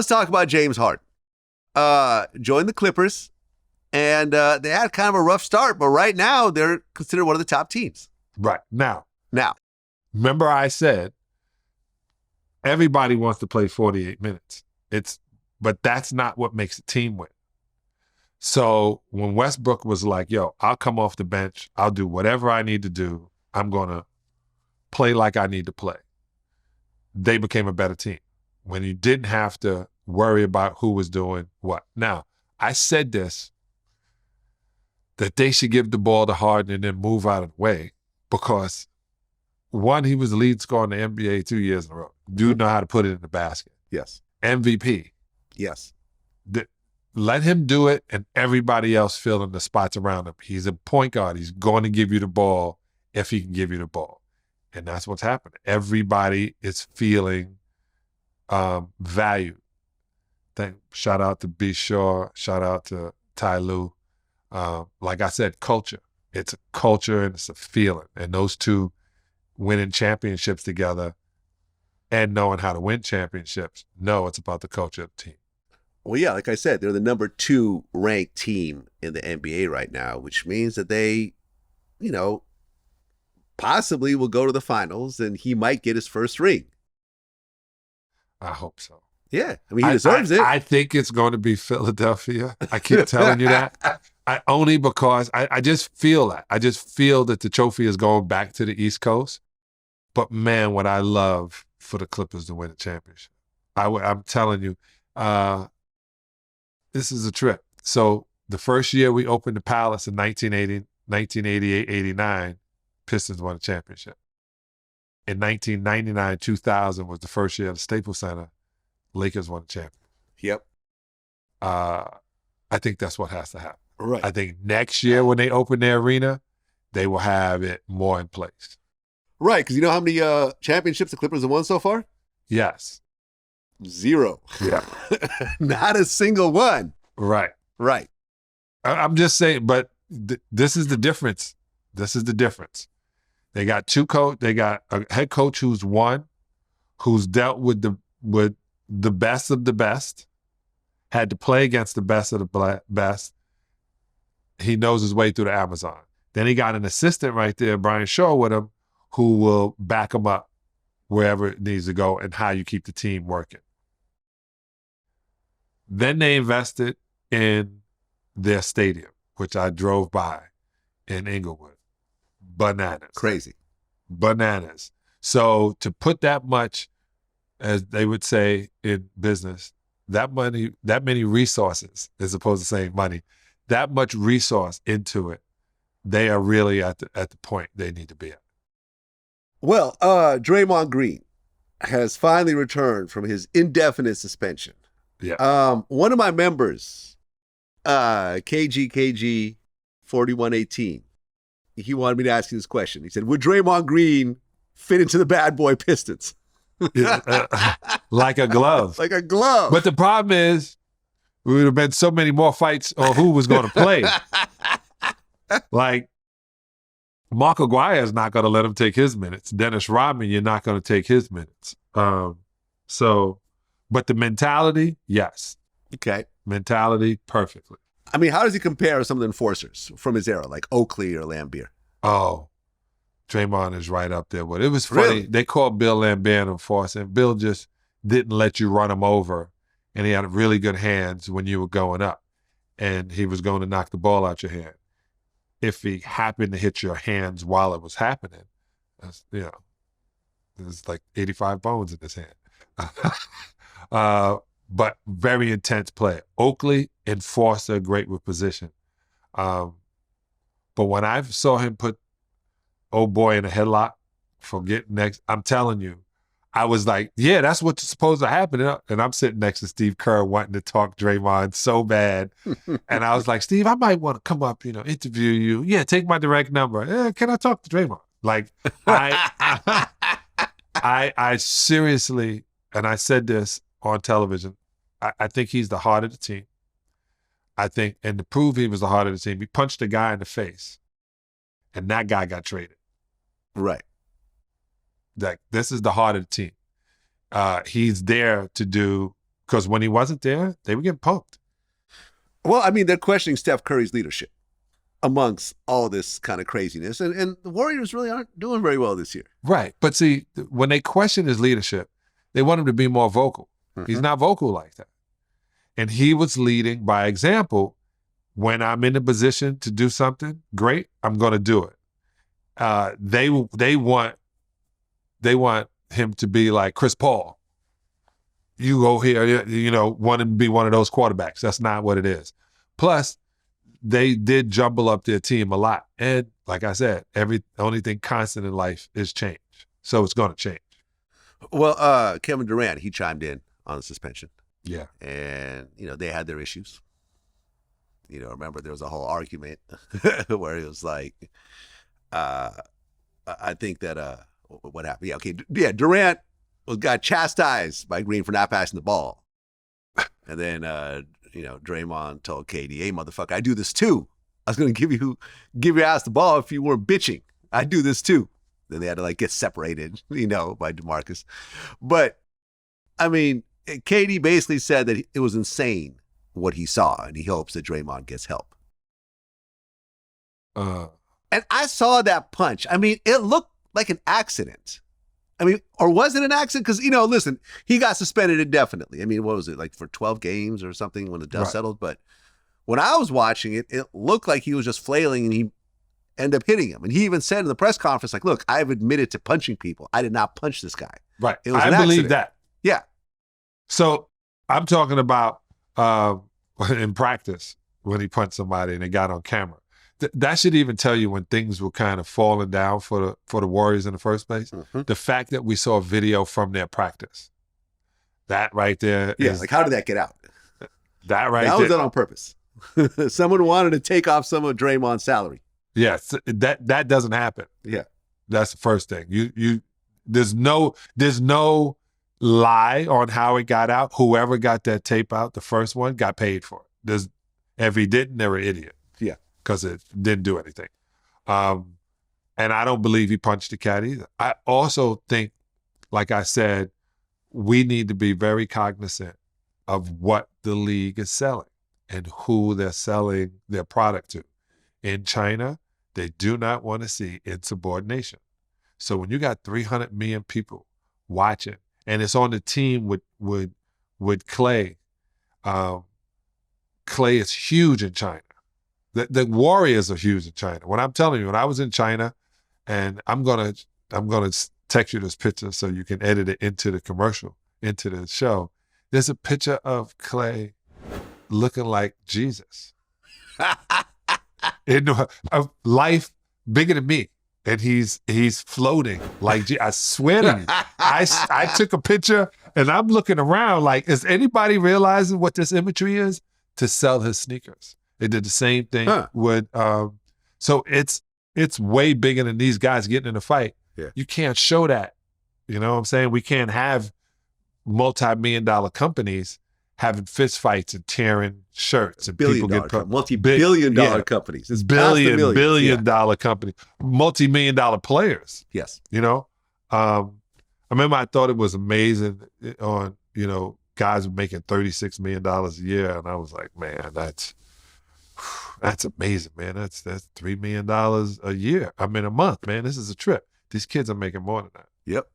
let's talk about James Harden. Joined the Clippers, and they had kind of a rough start, but right now they're considered one of the top teams. Right. Now, Now, remember I said everybody wants to play 48 minutes. But that's not what makes a team win. So when Westbrook was like, yo, I'll come off the bench, I'll do whatever I need to do, I'm going to play like I need to play, they became a better team. When you didn't have to worry about who was doing what. Now, I said this, that they should give the ball to Harden and then move out of the way because, one, he was the lead scorer in the NBA 2 years in a row. Dude know how to put it in the basket. yes. MVP. Yes. Let him do it and everybody else fill in the spots around him. He's a point guard. He's going to give you the ball if he can give you the ball. And that's what's happening. Everybody is feeling valued. Shout out to B. Shaw. Shout out to Ty Lue. Like I said, culture. It's a culture and it's a feeling. And those two winning championships together and knowing how to win championships, no, it's about the culture of the team. Well, yeah, like I said, they're the number 2 ranked team in the NBA right now, which means that they, possibly will go to the finals and he might get his first ring. I hope so. Yeah. I mean, he deserves it. I think it's going to be Philadelphia. I keep telling you that. Only because I just feel that. I just feel that the trophy is going back to the East Coast. But, man, what I love for the Clippers to win a championship. I'm telling you, this is a trip. So the first year we opened the Palace in 1988-89, Pistons won a championship. In 1999-2000 was the first year at the Staples Center, Lakers won a championship. Yep. I think that's what has to happen. Right. I think next year when they open their arena, they will have it more in place. Right, because you know how many championships the Clippers have won so far? Yes. 0. Yeah. Not a single one. Right. Right. I'm just saying, but this is the difference. This is the difference. They got they got a head coach who's won, who's dealt with the best of the best, had to play against the best of the best. He knows his way through the Amazon. Then he got an assistant right there, Brian Shaw, with him, who will back him up wherever it needs to go and how you keep the team working. Then they invested in their stadium, which I drove by in Inglewood. Bananas. Crazy. Bananas. So to put that much, as they would say in business, that many resources, as opposed to saying money, that much resource into it, they are really at the point they need to be at. Well, Draymond Green has finally returned from his indefinite suspension. Yeah. One of my members, KG 4118, he wanted me to ask you this question. He said, would Draymond Green fit into the bad boy Pistons? Like a glove. Like a glove. But the problem is, we would have been so many more fights on who was going to play. Like, Mark Aguirre is not going to let him take his minutes. Dennis Rodman, you're not going to take his minutes. But the mentality, yes. Okay. Mentality, perfectly. I mean, how does he compare to some of the enforcers from his era, like Oakley or Lambeer? Oh, Draymond is right up there with it. It was funny. Really? They called Bill Lambeer an enforcer, and Bill just didn't let you run him over, and he had really good hands when you were going up, and he was going to knock the ball out your hand. If he happened to hit your hands while it was happening, there's like 85 bones in his hand. But very intense player. Oakley, enforcer, great with position. But when I saw him put old boy in a headlock for getting next, I'm telling you, I was like, yeah, that's what's supposed to happen. And I'm sitting next to Steve Kerr wanting to talk Draymond so bad. And I was like, Steve, I might want to come up, interview you. Yeah, take my direct number. Can I talk to Draymond? Like, I seriously, and I said this on television, I think he's the heart of the team. I think, and to prove he was the heart of the team, he punched a guy in the face, and that guy got traded. Right. Like, this is the heart of the team. He's there to do Because when he wasn't there, they were getting punked. Well, I mean, they're questioning Steph Curry's leadership amongst all this kind of craziness. And the Warriors really aren't doing very well this year. Right. But see, when they question his leadership, they want him to be more vocal. He's not vocal like that. And he was leading by example. When I'm in a position to do something great, I'm going to do it. They want him to be like Chris Paul. You go here, want him to be one of those quarterbacks. That's not what it is. Plus, they did jumble up their team a lot. And like I said, only thing constant in life is change. So it's going to change. Well, Kevin Durant, he chimed in on the suspension. Yeah. And, they had their issues. Remember there was a whole argument where it was like, I think that, what happened? Yeah, okay. Yeah, Durant got chastised by Green for not passing the ball. And then, Draymond told KD, hey, motherfucker, I do this too. I was going to give your ass the ball if you weren't bitching. I do this too. Then they had to get separated, by DeMarcus. But, I mean, KD basically said that it was insane what he saw, and he hopes that Draymond gets help. And I saw that punch. I mean, it looked like an accident. I mean, or was it an accident? Because, listen, he got suspended indefinitely. I mean, what was it, for 12 games or something when the dust settled? But when I was watching it, it looked like he was just flailing and he ended up hitting him. And he even said in the press conference, look, I've admitted to punching people. I did not punch this guy. Right. It was I believe that. Yeah. So I'm talking about in practice when he punched somebody and they got on camera. That should even tell you when things were kind of falling down for the Warriors in the first place. Mm-hmm. The fact that we saw a video from their practice. That right there. Yeah, how did that get out? That right there. That was done on purpose. Someone wanted to take off some of Draymond's salary. Yes, that doesn't happen. Yeah. That's the first thing. There's no lie on how it got out. Whoever got that tape out, the first one, got paid for it. If he didn't, they were an idiot. Yeah. Because it didn't do anything. And I don't believe he punched the cat either. I also think, like I said, we need to be very cognizant of what the league is selling and who they're selling their product to. In China, they do not want to see insubordination. So when you got 300 million people watching, and it's on the team with Clay, Clay is huge in China. The Warriors are huge in China. When I'm telling you, when I was in China, and I'm gonna text you this picture so you can edit it into the commercial, into the show. There's a picture of Clay looking like Jesus. In a life bigger than me. And he's floating like, I swear to you, I took a picture and I'm looking around like, is anybody realizing what this imagery is? To sell his sneakers. They did the same thing with, so it's way bigger than these guys getting in a fight. Yeah. You can't show that. You know what I'm saying? We can't have multi-million-dollar companies having fist fights and tearing shirts and people get multi-billion-dollar companies. It's billion-dollar companies, multi-million-dollar players. Yes. I remember I thought it was amazing on, guys making $36 million a year. And I was like, man, that's amazing, man. That's $3 million a year. A month, man. This is a trip. These kids are making more than that. Yep.